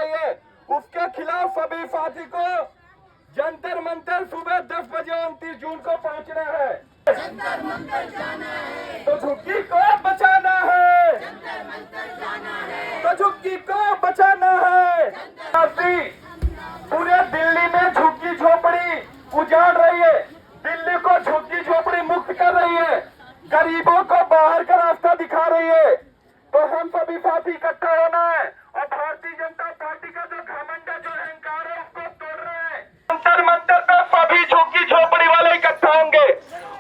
रही है, उसके खिलाफ सभी साथी को जंतर मंतर सुबह 10 बजे 29 जून को पहुंचना है। जंतर मंतर जाना है, तो झुग्गी को बचाना है, जंतर मंतर जाना है, तो झुग्गी को बचाना है। पूरे दिल्ली में झुग्गी झोपड़ी उजाड़ रही है, दिल्ली को झुग्गी झोपड़ी मुक्त कर रही है, गरीबों को बाहर का रास्ता दिखा रही है। तो हम सभी साथी इकट्ठा होना है और भारतीय जनता पार्टी का जो घमंड है, जो अहंकार है, उसको तोड़ रहे हैं। जंतर मंतर पे सभी झुग्गी झोपड़ी वाले इकट्ठा होंगे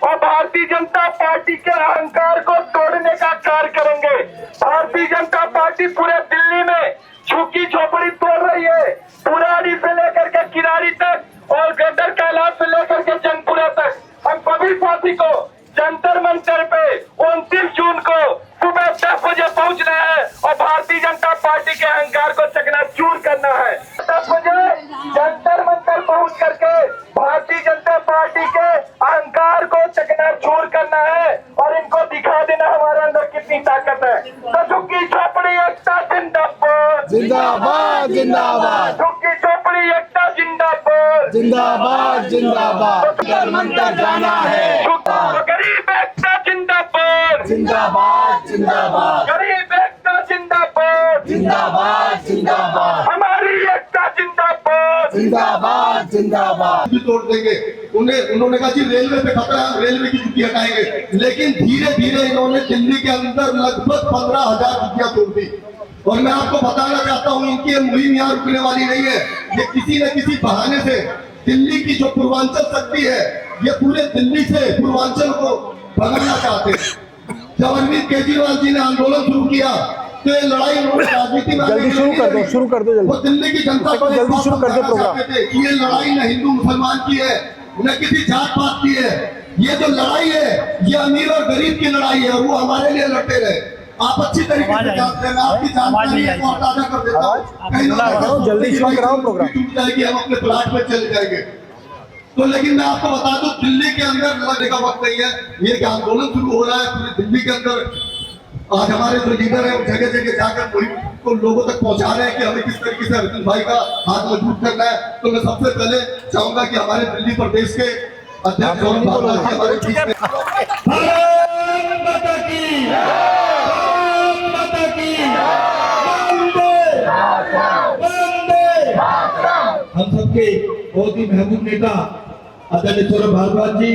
और भारतीय जनता पार्टी के अहंकार को तोड़ने का कार्य करेंगे। भारतीय जनता पार्टी पूरे दिल्ली में झुग्गी झोपड़ी तोड़ रही है, पुरानी से लेकर के किरारी तक और गदर कैलाश से लेकर के जंगपुरा तक। हम सभी साथी को जंतर मंतर पे 29 जून को सुबह 10 बजे पहुंचना है और भारतीय जनता पार्टी के अहंकार को चकनाचूर करना है। 10 बजे जंतर मंतर पहुंच करके भारतीय जनता पार्टी के अहंकार को चकनाचूर करना है और इनको दिखा देना हमारे अंदर कितनी ताकत है। तो झुग्गी झोपड़ी एकता जिंदाबाद, जिंदाबाद जिंदाबाद, झुग्गी झोपड़ी एकता जिंदाबाद, जिंदाबाद जिंदाबाद। जंतर मंतर जाना है, गरीब एकता जिंदाबाद, जिंदाबाद जिंदाबाद, गरीब एकता जिंदाबाद, जिंदाबाद जिंदाबाद, हमारी एकता जिंदाबाद, जिंदाबाद जिंदाबाद। भी तोड़ देंगे। उन्होंने कहा जी रेलवे पे खतरा है, रेलवे की छुट्टी हटाएंगे, लेकिन धीरे धीरे इन्होंने दिल्ली के अंदर लगभग 15,000 छुट्टियां तोड़ दी। और मैं आपको बताना चाहता हूँ, इनकी ये मुहिम यहाँ रुकने वाली नहीं है। ये किसी न किसी बहाने से दिल्ली की जो पूर्वांचल शक्ति है, ये पूरे दिल्ली से पूर्वांचल को भगाना चाहते हैं। जब अरविंद केजरीवाल जी ने आंदोलन शुरू किया तो ये लड़ाई राजनीति में जल्दी शुरू कर दो जल्दी। वो दिल्ली की जनता को जल्दी शुरू कर दो प्रोग्राम। ये लड़ाई न हिंदू मुसलमान की है, न किसी जात पात की है। ये जो लड़ाई है, ये अमीर और गरीब की लड़ाई है और वो हमारे लिए लड़ते रहे। आप अच्छी तरीके से जानते हैं, मैं आपकी जानकारी और ताजा कर देता हूँ। जल्दी शुरू कराओ प्रोग्राम। टूट जाएगी, हम अपने प्लाट में चले जाएंगे। तो लेकिन मैं आपको बता दूं, दिल्ली के अंदर लड़ने का वक्त नहीं है। ये क्या आंदोलन शुरू हो रहा है पूरी दिल्ली के अंदर। आज हमारे जो लीडर है वो जगह जगह जाकर को लोगों तक पहुंचा रहे हैं कि हमें किस तरीके से अर्जुन भाई का हाथ मजबूत करना है। तो मैं सबसे पहले चाहूंगा कि हमारे दिल्ली प्रदेश के अध्यक्ष हमारे बीच में हम सबके बहुत ही महबूब नेता आदरणीय सौरभ भारद्वाज जी,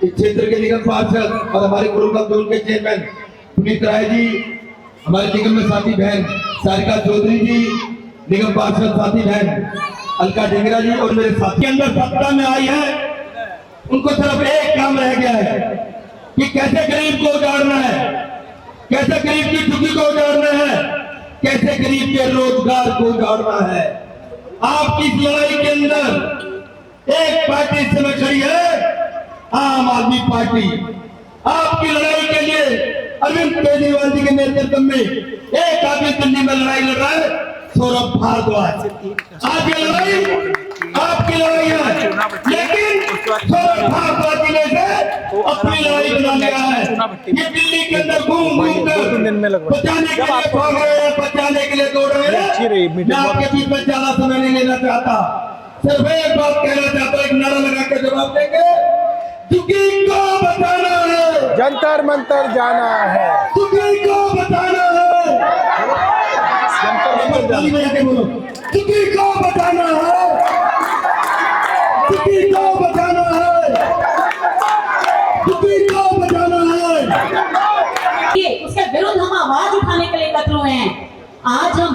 इस क्षेत्र के निगम पार्षद और हमारे गुरुकुल जोन के चेयरमैन पुनीत राय जी, हमारे निगम में साथी बहन सारिका चौधरी जी, निगम पार्षद साथी बहन अलका ढेंगरा जी और मेरे साथी अंदर सत्ता में आई है, उनको सिर्फ एक काम रह गया है कि कैसे गरीब को उजाड़ना है, कैसे गरीब की झुग्गी को उजाड़ना है, कैसे गरीब के रोजगार को उजाड़ना है। आपकी इस लड़ाई के अंदर एक पार्टी इस समय खड़ी है, आम आदमी पार्टी। आपकी लड़ाई के लिए अरविंद केजरीवाल जी के नेतृत्व में एक आदमी दिल्ली में लड़ाई लड़ रहा है, सौरभ भारद्वाज। आज ये लड़ाई आपकी लड़ाई है, लेकिन सौरभ भारद्वाज जी ने अपनी लड़ाई बना लिया है। ये दिल्ली के अंदर घूम घूम कर बचाने के लिए भाग रहे हैं, बचाने के लिए दौड़ रहे हैं। मैं आपके बीच में ज्यादा समय नहीं लेना चाहता, सिर्फ एक बात कहना चाहता हूँ, एक नारा लगा के जवाब देंगे, झुग्गी को बचाना है, जंतर मंतर जाना है, झुग्गी को बचाना है, ताली बजा के बोलो, झुग्गी को बचाना है, झुग्गी को बचाना है, झुग्गी को बचाना है। ये उसके विरुद्ध हम आवाज उठाने के लिए एकत्र हुए हैं। आज हम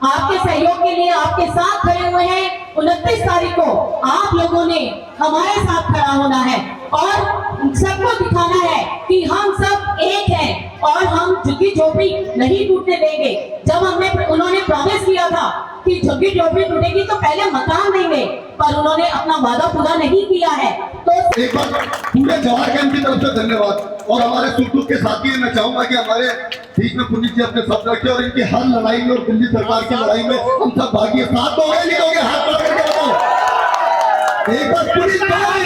आपके सहयोग के लिए आपके साथ खड़े हुए हैं। 29 तारीख को आप लोगों ने हमारे साथ खड़ा होना है और सबको दिखाना है कि हम सब एक हैं और हम झुग्गी झोपड़ी नहीं टूटने देंगे। जब उन्होंने प्रॉमिस किया था कि झुग्गी झोपड़ी टूटेगी तो पहले मकान देंगे, पर उन्होंने अपना वादा पूरा नहीं किया है। तो एक बार पूरे जवाहर कैंप की तरफ से धन्यवाद। और हमारे सुख दुख के साथी, मैं चाहूंगा कि हमारे बीच में पुनीत जी अपने शब्द रखे और इनकी हर लड़ाई में और दिल्ली सरकार की लड़ाई में हम सब भागी। साथ हो गए, नहीं हो गए, हाथ पकड़ के बताओ एक बार। पुनीत भाई,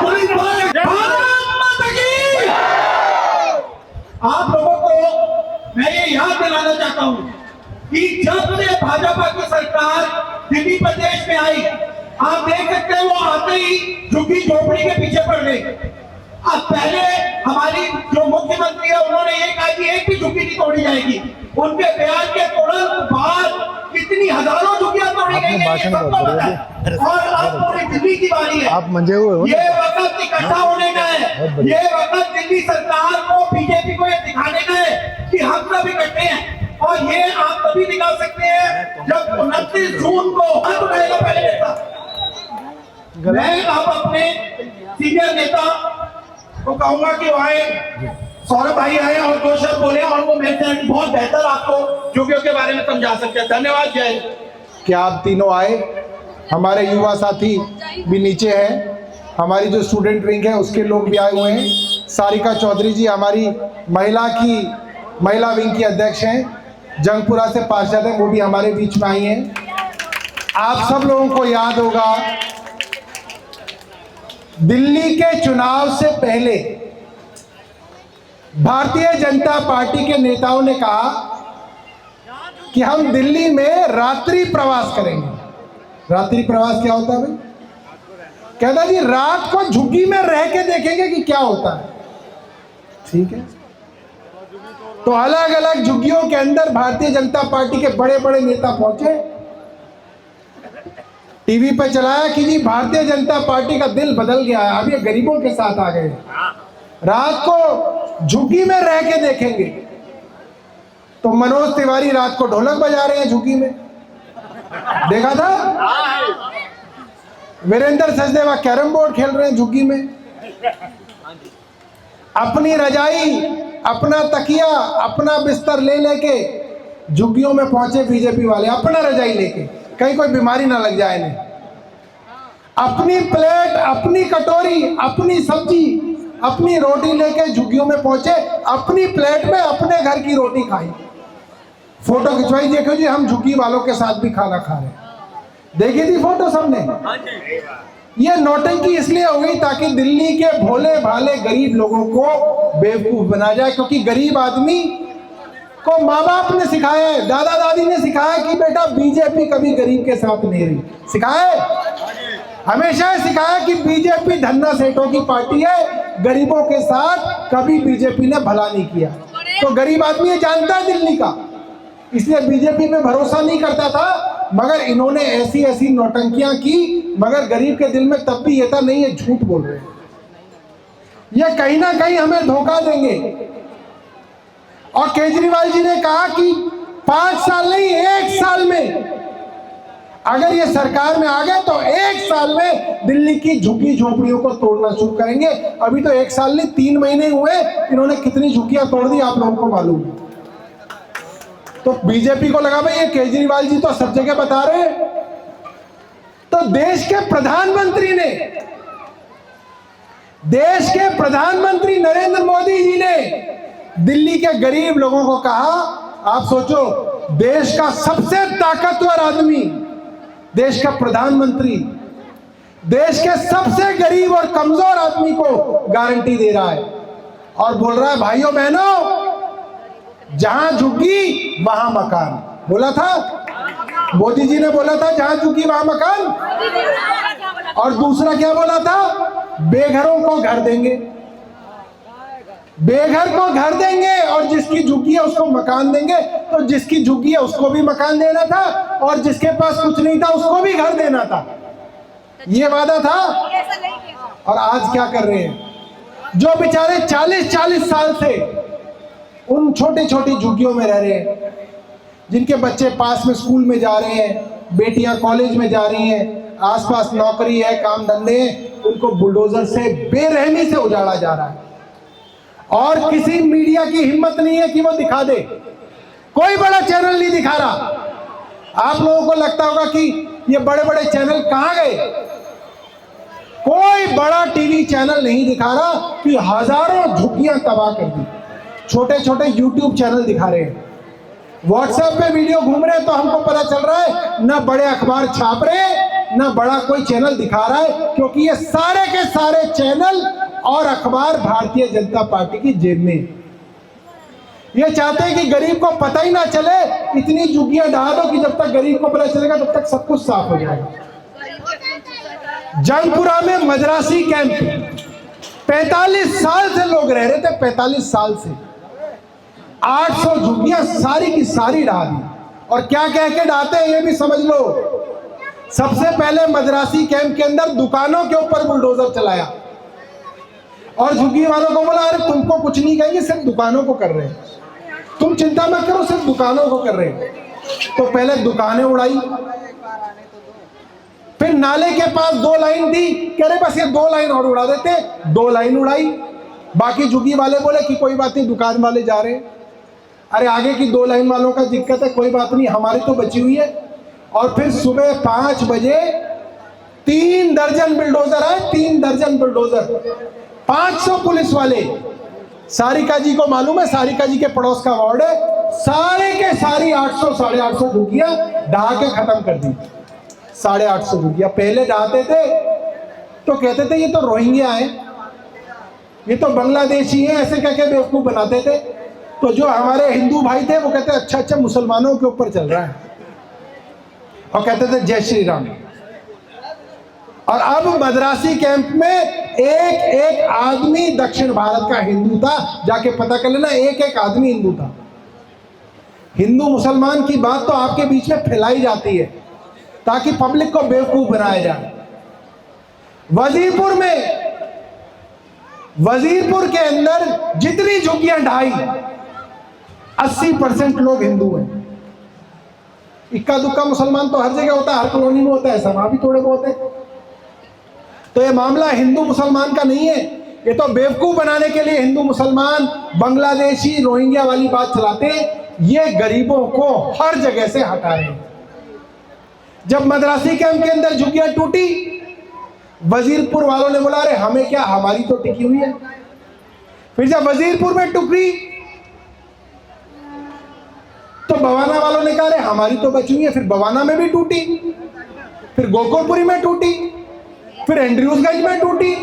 पुनीत भाई, आप लोगों को मैं ये याद दिलाना चाहता हूँ कि जब से भाजपा तोड़ते ही झुग्गी झोपड़ी के पीछे पड़ गई। अब पहले हमारी जो मुख्यमंत्री है उन्होंने ये कहा कि एक भी झुग्गी नहीं तोड़ी जाएगी। उनके बयान के तुरंत बाद कितनी हजारों झुग्गियां तोड़ी गई हैं, ये सबको पता है। और अब पूरी दिल्ली की बारी है। आप मंजे हुए हो। ये वक्त इकट्ठा होने का है। ये वक्त दिल्ली सरकार को, बीजेपी को ये दिखाने का है कि हम सब इकट्ठे हैं। और ये आप तभी दिखा सकते हैं जब 29 जून को हाथ उठाएगा पहले नेता। मैं अब अपने सीनियर नेता को कहूंगा कि वो आए, सौरभ भाई आए और दो शब्द बोले और वो मेरे से बहुत बेहतर आपको झुग्गियों के बारे में समझा सकते हैं। धन्यवाद। जय हिंद। कि आप तीनों आए, हमारे युवा साथी भी नीचे हैं, हमारी जो स्टूडेंट विंग है उसके लोग भी आए हुए हैं। सारिका चौधरी जी हमारी महिला विंग की अध्यक्ष हैं, जंगपुरा से पार्षद हैं, वो भी हमारे बीच में आई हैं। आप सब लोगों को याद होगा दिल्ली के चुनाव से पहले भारतीय जनता पार्टी के नेताओं ने कहा कि हम दिल्ली में रात्रि प्रवास करेंगे। रात्रि प्रवास क्या होता है भाई? कहता जी रात को झुग्गी में रह के देखेंगे कि क्या होता है। ठीक है, तो अलग अलग झुग्गियों के अंदर भारतीय जनता पार्टी के बड़े बड़े नेता पहुंचे, टीवी पे चलाया कि जी भारतीय जनता पार्टी का दिल बदल गया है, अब ये गरीबों के साथ आ गए, रात को झुग्गी में रह के देखेंगे। तो मनोज तिवारी रात को ढोलक बजा रहे हैं झुग्गी में, देखा था। वीरेंद्र सचदेवा कैरम बोर्ड खेल रहे हैं झुग्गी में। अपनी रजाई, अपना तकिया, अपना बिस्तर ले लेके झुग्गियों में पहुंचे बीजेपी वाले, अपना रजाई लेके, कहीं कोई बीमारी ना लग जाए इन्हें। अपनी प्लेट, अपनी कटोरी, अपनी सब्जी, अपनी रोटी लेके झुग्गियों में पहुंचे, अपनी प्लेट में अपने घर की रोटी खाई, फोटो खिंचवाई। देखो जी हम झुग्गी वालों के साथ भी खाना खा रहे हैं, देखी थी फोटो सबने। ये नौटंकी इसलिए हो गई ताकि दिल्ली के भोले भाले गरीब लोगों को बेवकूफ बना जाए, क्योंकि गरीब आदमी को माँ बाप ने सिखाया है, दादा दादी ने सिखाया कि बेटा बीजेपी कभी गरीब के साथ नहीं रही, सिखाया है, हमेशा सिखाया कि बीजेपी धन्ना सेठों की पार्टी है, गरीबों के साथ कभी बीजेपी ने भला नहीं किया। तो गरीब आदमी ये जानता है दिल्ली का, इसलिए बीजेपी पे भरोसा नहीं करता था। मगर इन्होंने ऐसी ऐसी नौटंकियां की, मगर गरीब के दिल में तब भी ये था नहीं ये झूठ बोल रहे हैं, ये कहीं ना कहीं हमें धोखा देंगे। और केजरीवाल जी ने कहा कि 5 साल नहीं 1 साल में अगर ये सरकार में आ गए तो 1 साल में दिल्ली की झुग्गी झोपड़ियों को तोड़ना शुरू करेंगे। अभी तो 1 साल नहीं 3 महीने हुए, इन्होंने कितनी झुग्गियां तोड़ दी आप लोगों को मालूम है। तो बीजेपी को लगा भाई ये केजरीवाल जी तो सब जगह बता रहे हैं। तो देश के प्रधानमंत्री नरेंद्र मोदी जी ने दिल्ली के गरीब लोगों को कहा, आप सोचो देश का सबसे ताकतवर आदमी, देश का प्रधानमंत्री देश के सबसे गरीब और कमजोर आदमी को गारंटी दे रहा है और बोल रहा है भाइयों बहनों जहां झुग्गी वहां मकान। बोला था मोदी जी ने, बोला था जहां झुग्गी वहां मकान। और दूसरा क्या बोला था? बेघरों को घर देंगे, बेघर को घर देंगे और जिसकी झुग्गी है उसको मकान देंगे। तो जिसकी झुग्गी है उसको भी मकान देना था और जिसके पास कुछ नहीं था उसको भी घर देना था, ये वादा था। और आज क्या कर रहे हैं? जो बेचारे 40-40 साल से उन छोटी छोटी झुग्गियों में रह रहे हैं, जिनके बच्चे पास में स्कूल में जा रहे हैं, बेटियां कॉलेज में जा रही हैं, आसपास नौकरी है, काम धंधे हैं, उनको बुलडोजर से बेरहमी से उजाड़ा जा रहा है। और किसी मीडिया की हिम्मत नहीं है कि वो दिखा दे, कोई बड़ा चैनल नहीं दिखा रहा। आप लोगों को लगता होगा कि ये बड़े बड़े चैनल कहां गए, कोई बड़ा टीवी चैनल नहीं दिखा रहा कि हजारों झुग्गियां तबाह कर दी। छोटे छोटे यूट्यूब चैनल दिखा रहे हैं, व्हाट्सएप पे वीडियो घूम रहे हैं, तो हमको पता चल रहा है ना बड़े अखबार छाप रहे हैं ना बड़ा कोई चैनल दिखा रहा है, क्योंकि ये सारे के सारे चैनल और अखबार भारतीय जनता पार्टी की जेब में। ये चाहते हैं कि गरीब को पता ही ना चले, इतनी झुग्गियां ढा दो कि जब तक गरीब को पता चलेगा तब तक सब कुछ साफ हो जाएगा। जंगपुरा में मद्रासी कैंप 45 साल से लोग रह रहे थे, 45 साल से 800 झुग्गियां सारी की सारी ढा दी। और क्या कह के ढाते हैं ये भी समझ लो। सबसे पहले मद्रासी कैंप के अंदर दुकानों के ऊपर बुलडोजर चलाया और झुग्गी वालों को बोला, अरे तुमको कुछ नहीं कहेंगे, सिर्फ दुकानों को कर रहे हैं, तुम चिंता मत करो, सिर्फ दुकानों को कर रहे हैं। तो पहले दुकानें उड़ाई, फिर नाले के पास 2 लाइन दी, कह रहे बस ये 2 लाइन और उड़ा देते, 2 लाइन उड़ाई। बाकी झुग्गी वाले बोले कि कोई बात नहीं, दुकान वाले जा रहे हैं। अरे आगे की 2 लाइन वालों का दिक्कत है, कोई बात नहीं, हमारी तो बची हुई है। और फिर सुबह 5 बजे 3 दर्जन बुलडोजर आए, 3 दर्जन बुलडोजर, 500 पुलिस वाले। सारिका जी को मालूम है, सारिका जी के पड़ोस का वार्ड है, सारे के सारी 800 साढ़े 800 झुग्गियां ढहा के खत्म कर दी। 850 झुग्गियां पहले ढाते थे तो कहते थे ये तो रोहिंग्या है, ये तो बांग्लादेशी है, ऐसे कह के बेवकूफ बनाते थे। तो जो हमारे हिंदू भाई थे वो कहते अच्छा अच्छा मुसलमानों के ऊपर चल रहा है, और कहते थे जय श्री राम। और अब मद्रासी कैंप में एक एक आदमी दक्षिण भारत का हिंदू था, जाके पता कर लेना, एक एक आदमी हिंदू था। हिंदू मुसलमान की बात तो आपके बीच में फैलाई जाती है ताकि पब्लिक को बेवकूफ बनाया जाए। वजीरपुर के अंदर जितनी झुग्गियां ढाई 80% लोग हिंदू हैं। इक्का दुक्का मुसलमान तो हर जगह होता है, हर कॉलोनी में होता है, सब वहां भी थोड़े बहुत है। तो ये मामला हिंदू मुसलमान का नहीं है, ये तो बेवकूफ बनाने के लिए हिंदू मुसलमान बांग्लादेशी रोहिंग्या वाली बात चलाते हैं। ये गरीबों को हर जगह से हटा रहे हैं। जब मद्रासी कैंप के अंदर झुग्गियां टूटी, वजीरपुर वालों ने बोला अरे हमें क्या, हमारी तो टिकी हुई है। फिर जब वजीरपुर में टुकड़ी तो बवाना वालों ने कहा अरे हमारी तो बची हुई है। फिर बवाना में भी टूटी, फिर गोकुलपुरी में टूटी, फिर एंड्रयूसगंज में टूटी,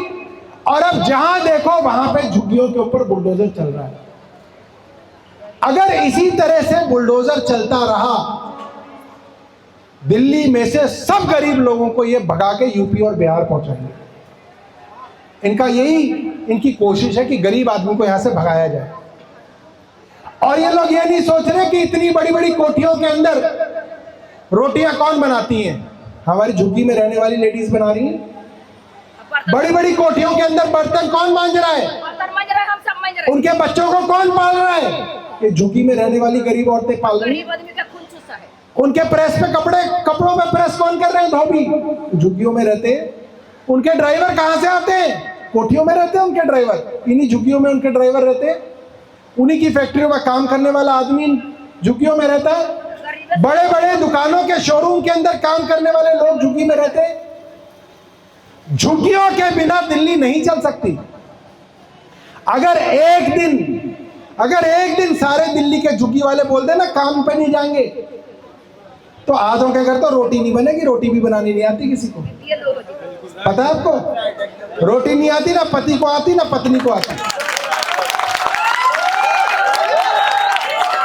और अब जहां देखो वहां पे झुग्गियों के ऊपर बुलडोजर चल रहा है। अगर इसी तरह से बुलडोजर चलता रहा, दिल्ली में से सब गरीब लोगों को ये भगा के यूपी और बिहार पहुंचाएंगे। इनकी कोशिश है कि गरीब आदमी को यहां से भगाया जाए। और ये लोग ये नहीं सोच रहे कि इतनी बड़ी बड़ी कोठियों के अंदर रोटियां कौन बनाती हैं, हमारी झुग्गी में रहने वाली लेडीज बना रही हैं। बड़ी बड़ी कोठियों के अंदर बर्तन कौन मांज रहा है, उनके बच्चों को कौन पाल रहा है, ये झुग्गी में रहने वाली गरीब औरतें पाल रही हैं। उनके प्रेस पे कपड़ों पे प्रेस कौन कर रहे हैं, धोबी, झुग्गियों में रहते हैं। उनके ड्राइवर कहां से आते हैं, कोठियों में रहते हैं उनके ड्राइवर, इन्हीं झुग्गियों में उनके ड्राइवर रहते हैं। उन्हीं की फैक्ट्रियों में काम करने वाला आदमी झुग्गियों में रहता है। बड़े बड़े दुकानों के शोरूम के अंदर काम करने वाले लोग झुग्गी में रहते हैं। झुग्गियों के बिना दिल्ली नहीं चल सकती। अगर एक दिन सारे दिल्ली के झुग्गी वाले बोल देना काम पे नहीं जाएंगे, तो आधों के घर तो रोटी नहीं बनेगी। रोटी भी बनानी नहीं आती किसी को, पता है आपको? रोटी नहीं आती, ना पति को आती ना पत्नी को आती।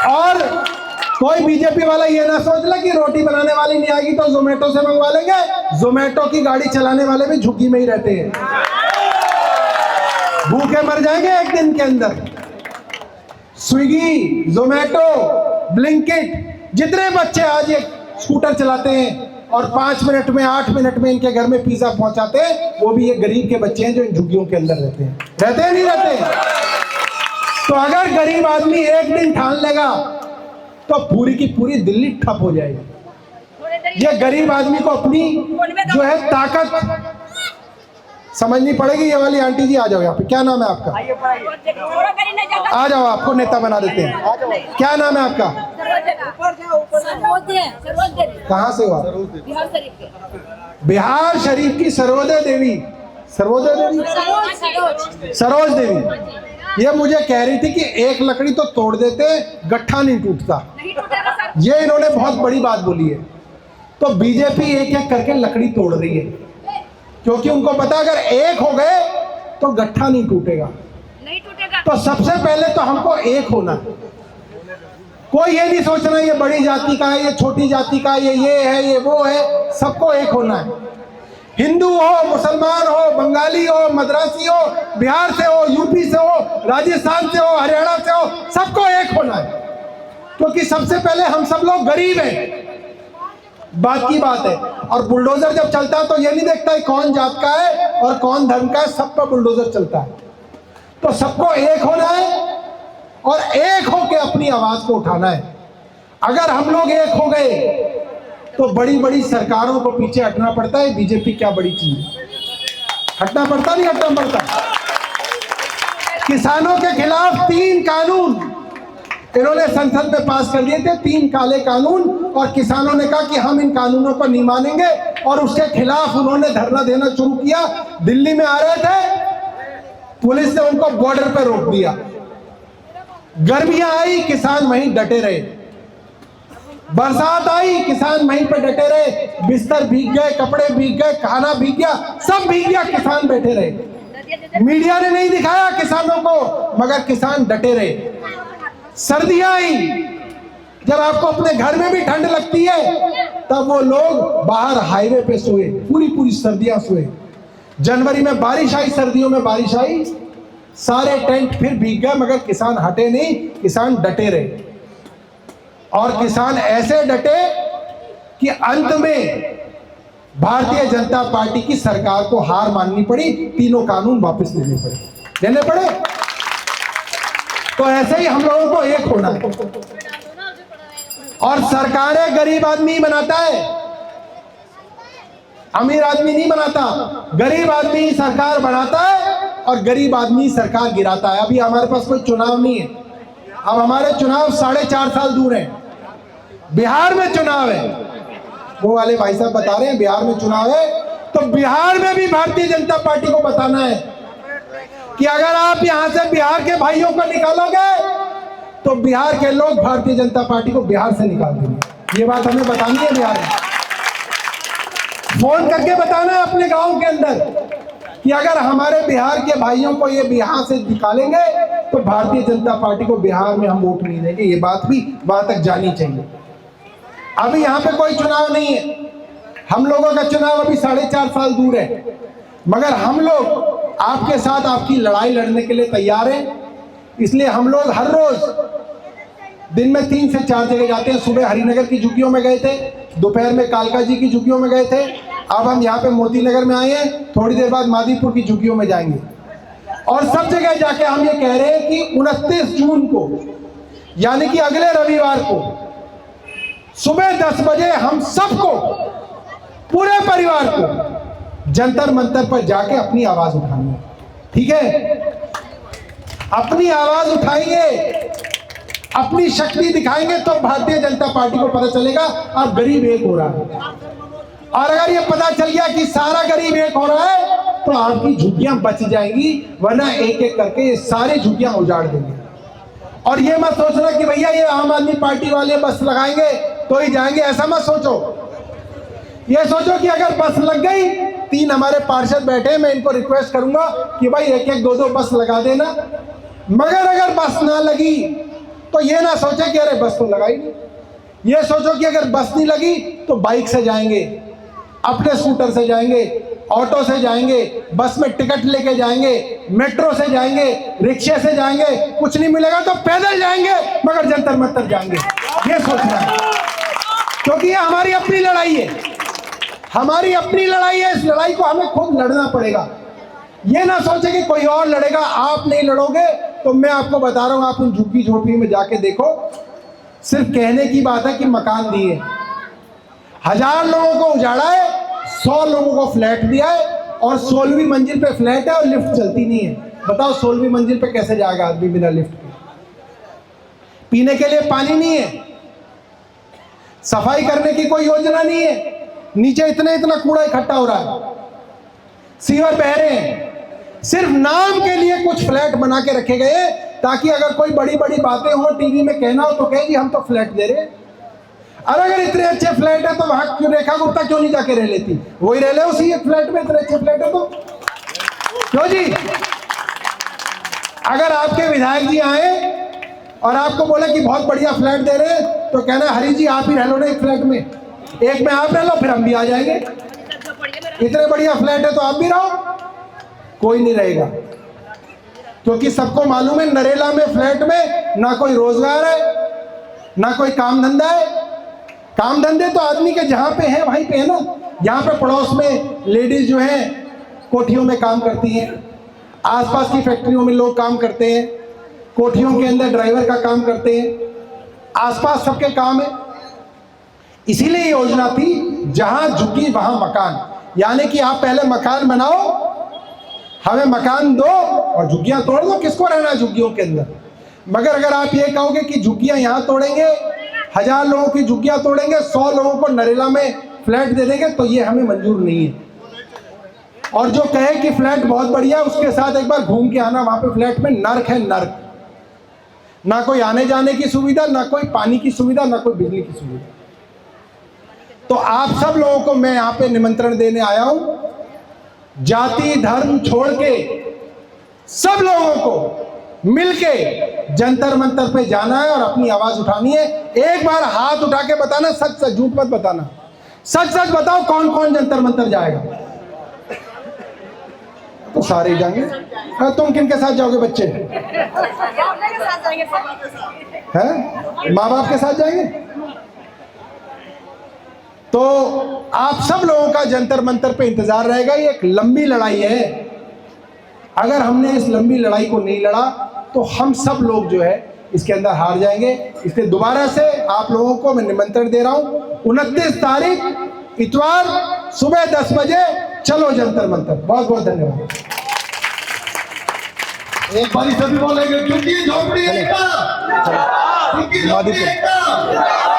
और कोई बीजेपी वाला ये ना सोच ले कि रोटी बनाने वाली नहीं आएगी तो जोमेटो से मंगवा लेंगे। जोमेटो की गाड़ी चलाने वाले भी झुग्गी में ही रहते हैं, भूखे मर जाएंगे एक दिन के अंदर। स्विगी, जोमेटो, ब्लिंकिट, जितने बच्चे आज ये स्कूटर चलाते हैं और 5 मिनट में 8 मिनट में इनके घर में पिज्जा पहुंचाते हैं, वो भी ये गरीब के बच्चे हैं जो इन झुग्गियों के अंदर रहते हैं नहीं रहते। तो अगर गरीब आदमी एक दिन ठान लेगा तो पूरी की पूरी दिल्ली ठप हो जाएगी। ये गरीब आदमी को अपनी जो है ताकत समझनी पड़ेगी। ये वाली आंटी जी आ जाओ यहाँ पे, क्या नाम है आपका? आ जाओ, आपको नेता बना देते हैं। क्या नाम है आपका? कहाँ से हो आप? बिहार शरीफ की सरोदे देवी, सरोज देवी। ये मुझे कह रही थी कि एक लकड़ी तो तोड़ देते, गट्ठा नहीं टूटता। ये इन्होंने बहुत बड़ी बात बोली है। तो बीजेपी एक एक करके लकड़ी तोड़ रही है, क्योंकि उनको पता अगर एक हो गए तो गट्ठा नहीं टूटेगा। तो सबसे पहले तो हमको एक होना है। कोई ये नहीं सोचना ये बड़ी जाति का है, ये छोटी जाति का है, ये है, ये वो है। सबको एक होना है। हिंदू हो, मुसलमान हो, बंगाली हो, मद्रासी हो, बिहार से हो, यूपी से हो, राजस्थान से हो, हरियाणा से हो, सबको एक होना है। क्योंकि सबसे पहले हम सब लोग गरीब हैं, बात की बात है। और बुलडोजर जब चलता है तो ये नहीं देखता है कौन जात का है और कौन धर्म का है, सब पर बुलडोजर चलता है। तो सबको एक होना है और एक होके अपनी आवाज को उठाना है। अगर हम लोग एक हो गए तो बड़ी बड़ी सरकारों को पीछे हटना पड़ता है। बीजेपी क्या बड़ी चीज है, हटना पड़ता नहीं हटना पड़ता। किसानों के खिलाफ 3 कानून इन्होंने संसद में पास कर दिए थे, 3 काले कानून, और किसानों ने कहा कि हम इन कानूनों को नहीं मानेंगे और उसके खिलाफ उन्होंने धरना देना शुरू किया। दिल्ली में आ रहे थे, पुलिस ने उनको बॉर्डर पर रोक दिया। गर्मियां आई, किसान वहीं डटे रहे। बरसात आई, किसान वहीं पर डटे रहे। बिस्तर भीग गए, कपड़े भीग गए, खाना भीग गया, सब भीग गया, किसान बैठे रहे। मीडिया ने नहीं दिखाया किसानों को, मगर किसान डटे रहे। सर्दियां आई, जब आपको अपने घर में भी ठंड लगती है तब वो लोग बाहर हाईवे पे सोए, पूरी पूरी सर्दियां सोए। जनवरी में बारिश आई, सर्दियों में बारिश आई, सारे टेंट फिर भीग गए, मगर किसान हटे नहीं, किसान डटे रहे। और किसान ऐसे डटे कि अंत में भारतीय जनता पार्टी की सरकार को हार माननी पड़ी, 3 कानून वापस लेने पड़े। तो ऐसे ही हम लोगों को एक होना है। और सरकारें गरीब आदमी बनाता है, अमीर आदमी नहीं बनाता। गरीब आदमी सरकार बनाता है और गरीब आदमी सरकार गिराता है। अभी हमारे पास कोई चुनाव नहीं है, अब हमारे चुनाव 4.5 साल दूर हैं। बिहार में चुनाव है, वो वाले भाई साहब बता रहे हैं बिहार में चुनाव है, तो बिहार में भी भारतीय जनता पार्टी को बताना है कि अगर आप यहां से बिहार के भाइयों को निकालोगे तो बिहार के लोग भारतीय जनता पार्टी को बिहार से निकाल देंगे। ये बात हमें बतानी है बिहार में, फोन करके बताना है अपने गांव के अंदर कि अगर हमारे बिहार के भाइयों को ये बिहार से निकालेंगे तो भारतीय जनता पार्टी को बिहार में हम वोट नहीं देंगे। ये बात भी वहां तक जानी चाहिए। अभी यहाँ पे कोई चुनाव नहीं है, हम लोगों का चुनाव अभी 4.5 साल दूर है, मगर हम लोग आपके साथ आपकी लड़ाई लड़ने के लिए तैयार हैं। इसलिए हम लोग हर रोज दिन में 3 से 4 जगह जाते हैं। सुबह हरिनगर की झुग्गियों में गए थे, दोपहर में कालका जी की झुग्गियों में गए थे, अब हम यहाँ पे मोती नगर में आए हैं, थोड़ी देर बाद मादीपुर की झुग्गियों में जाएंगे। और सब जगह जाके हम ये कह रहे हैं कि 29 जून को यानी कि अगले रविवार को सुबह 10 बजे हम सबको, पूरे परिवार को जंतर मंतर पर जाके अपनी आवाज उठानी है। ठीक है, अपनी आवाज उठाएंगे, अपनी शक्ति दिखाएंगे तो भारतीय जनता पार्टी को पता चलेगा अब गरीब एक हो रहा है। और अगर ये पता चल गया कि सारा गरीब एक हो रहा है तो आपकी झुग्गियां बच जाएंगी, वरना एक एक करके ये सारी झुग्गियां उजाड़ देंगे। और ये मत सोचना कि भैया ये आम आदमी पार्टी वाले बस लगाएंगे तो ही जाएंगे, ऐसा मत सोचो। ये सोचो कि अगर बस लग गई, 3 हमारे पार्षद बैठे, मैं इनको रिक्वेस्ट करूंगा कि भाई 1-1, 2-2 बस लगा देना। मगर अगर बस ना लगी तो ये ना सोचे कि अरे बस तो लगाई नहीं, ये सोचो कि अगर बस नहीं लगी तो बाइक से जाएंगे, अपने स्कूटर से जाएंगे, ऑटो से जाएंगे, बस में टिकट लेके जाएंगे, मेट्रो से जाएंगे, रिक्शे से जाएंगे, कुछ नहीं मिलेगा तो पैदल जाएंगे, मगर जंतर मंतर जाएंगे। ये सोचना है, क्योंकि ये हमारी अपनी लड़ाई है, हमारी अपनी लड़ाई है। इस लड़ाई को हमें खुद लड़ना पड़ेगा। ये ना सोचे कि कोई और लड़ेगा, आप नहीं लड़ोगे। तो मैं आपको बता रहा हूं, आप उन झुग्गी झोपड़ी में जाके देखो, सिर्फ कहने की बात है कि मकान दिए, 1000 लोगों को उजाड़ा है, 100 लोगों को फ्लैट दिया है, और 16वीं मंजिल पे फ्लैट है और लिफ्ट चलती नहीं है। बताओ 16वीं मंजिल पे कैसे जाएगा आदमी बिना लिफ्ट के? पीने के लिए पानी नहीं है, सफाई करने की कोई योजना नहीं है, नीचे इतना कूड़ा इकट्ठा हो रहा है, सीवर बह रहे हैं। सिर्फ नाम के लिए कुछ फ्लैट बना के रखे गए ताकि अगर कोई बड़ी बड़ी बातें हो, टीवी में कहना हो तो कहे जी हम तो फ्लैट दे रहे हैं। अगर इतने अच्छे फ्लैट है तो वहां क्यों रेखा गुप्ता क्यों नहीं जाके रह लेती? वही रह ले उसी एक फ्लैट में, इतने अच्छे फ्लैट है तो क्यों जी? अगर आपके विधायक जी आए और आपको बोले कि बहुत बढ़िया फ्लैट दे रहे हैं तो कहना हरी जी आप ही रह लो ना एक फ्लैट में, एक में आप रह लो, फिर हम भी आ जाएंगे। इतने बढ़िया फ्लैट है तो आप भी रहो, कोई नहीं रहेगा। क्योंकि सबको मालूम है नरेला में फ्लैट में ना कोई रोजगार है ना कोई काम धंधा है। काम धंधे तो आदमी के जहां पे है वहीं पे है ना। यहाँ पे पड़ोस में लेडीज जो है कोठियों में काम करती हैं, आसपास की फैक्ट्रियों में लोग काम करते हैं, कोठियों के अंदर ड्राइवर का काम करते हैं, आसपास सबके काम है। इसीलिए योजना थी जहां झुग्गी वहां मकान, यानी कि आप पहले मकान बनाओ, हमें मकान दो और झुग्गियां तोड़ दो। किसको रहना है झुग्गियों के अंदर? मगर अगर आप ये कहोगे कि झुग्गियां यहां तोड़ेंगे, 1000 लोगों की झुग्गियां तोड़ेंगे, 100 लोगों को नरेला में फ्लैट दे देंगे, तो ये हमें मंजूर नहीं है। और जो कहे कि फ्लैट बहुत बढ़िया, उसके साथ एक बार घूम के आना, वहां पे फ्लैट में नर्क है, नर्क। ना कोई आने जाने की सुविधा, ना कोई पानी की सुविधा, ना कोई बिजली की सुविधा। तो आप सब लोगों को मैं यहाँ पे निमंत्रण देने आया हूं, जाति धर्म छोड़ के सब लोगों को मिलके जंतर मंतर पे जाना है और अपनी आवाज उठानी है। एक बार हाथ उठा के बताना, सच सच, झूठ मत बताना, सच सच बताओ कौन कौन जंतर मंतर जाएगा। तो सारे ही जाएंगे। तुम किन के साथ जाओगे बच्चे? हैं? माँ बाप के साथ जाएंगे? तो आप सब लोगों का जंतर मंतर पे इंतजार रहेगा। ये एक लंबी लड़ाई है। अगर हमने इस लंबी लड़ाई को नहीं लड़ा तो हम सब लोग जो है इसके अंदर हार जाएंगे। इसलिए दोबारा से आप लोगों को मैं निमंत्रण दे रहा हूं, 29 तारीख इतवार सुबह 10 बजे चलो जंतर मंतर। बहुत बहुत धन्यवाद। एक बारी सभी बोलेंगे झुग्गी झोपड़ी एकता, झुग्गी झोपड़ी एकता।